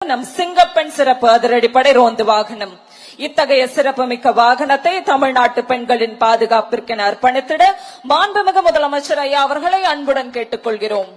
நம் சிங்கப்பெண் சிறப்பு அதிரடிப்படை ரோந்து வாகனம். இத்தகைய சிறப்புமிக்க வாகனத்தை தமிழ்நாட்டு பெண்களின் பாதுகாப்பிற்கென அர்ப்பணித்திட மாண்புமிகு முதலமைச்சர் ஐயா அவர்களை அன்புடன் கேட்டுக் கொள்கிறோம்.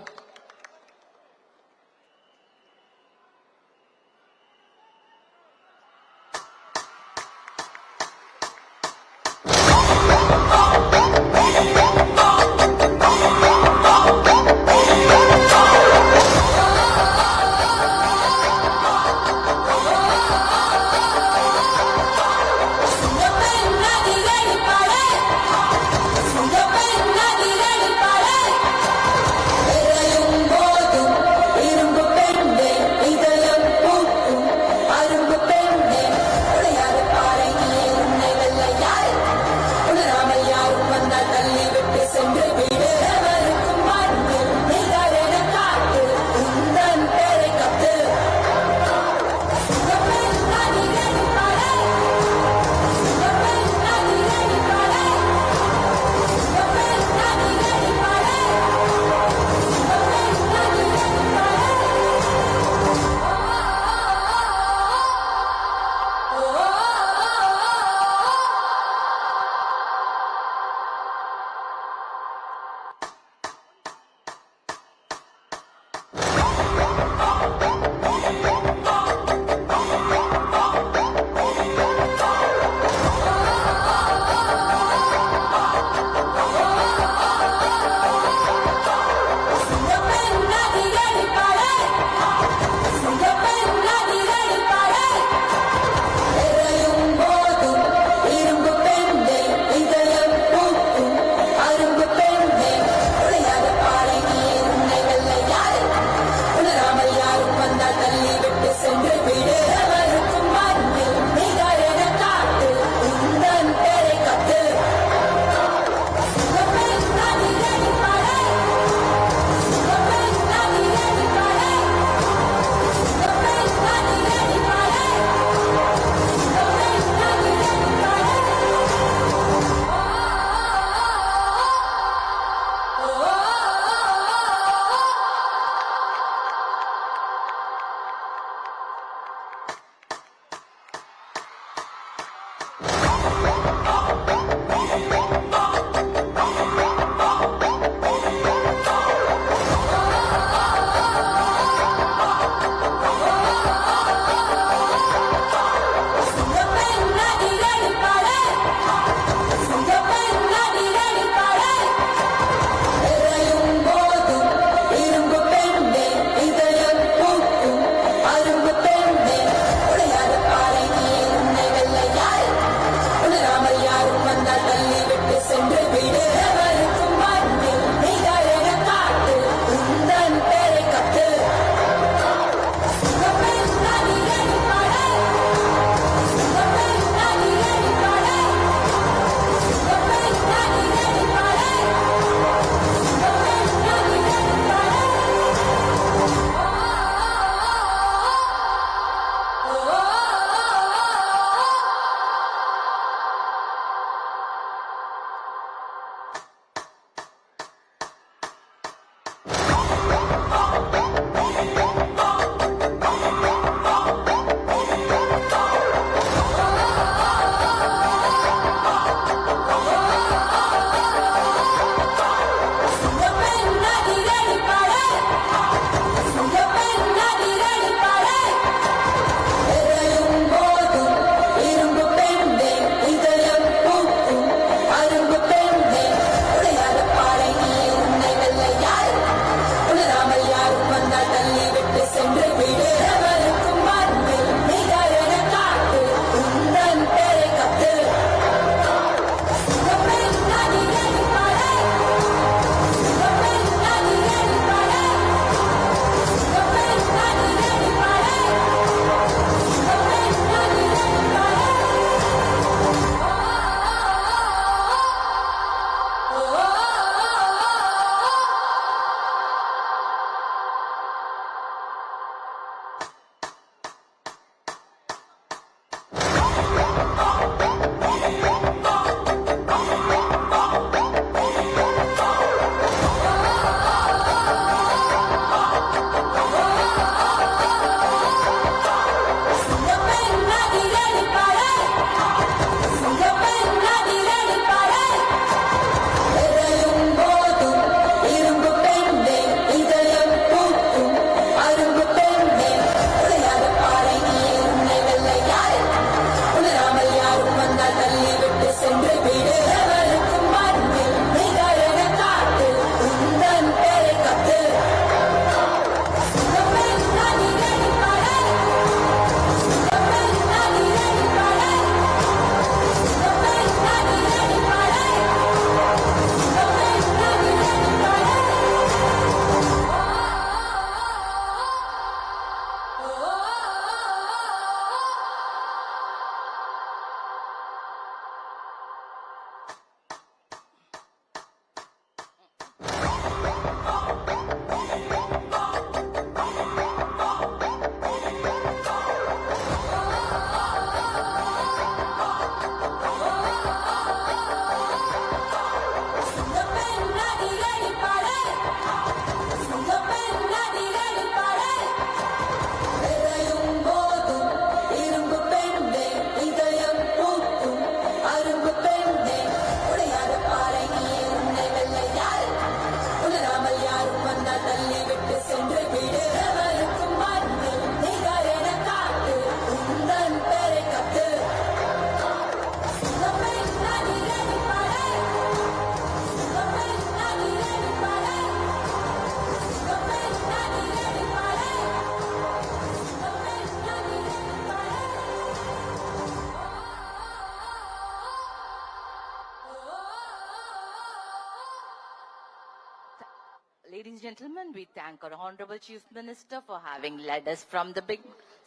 gentlemen, we thank our Honorable Chief Minister for having led us from the big.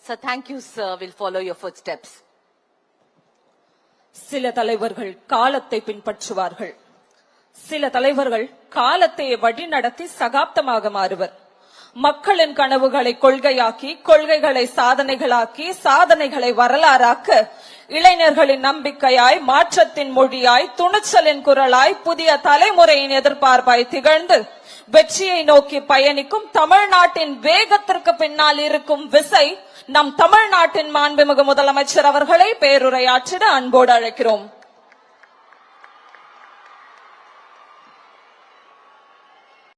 Sir, thank you, sir. We'll follow your footsteps. சில தலைவர்கள் காலத்தை பின்பற்றுவார்கள், சில தலைவர்கள் காலத்தை வழிநடத்தி சகாப்தமாக மாறுவர். மக்களின் கனவுகளை கொள்கையாக்கி, கொள்கைகளை சாதனைகளாக்கி, சாதனைகளை வரலாறாக்க இளைஞர்களின் நம்பிக்கையாய், மாற்றத்தின் மொழியாய், துணிச்சலின் குரலாய், புதிய தலைமுறையின் எதிர்பார்ப்பாய் திகழ்ந்து வெற்றியை நோக்கி பயணிக்கும் தமிழ்நாட்டின் வேகத்திற்கு பின்னால் இருக்கும் விசை நம் தமிழ்நாட்டின் மாண்புமிகு முதலமைச்சர் அவர்களை பேருரையாற்றிட அன்போடு அழைக்கிறோம்.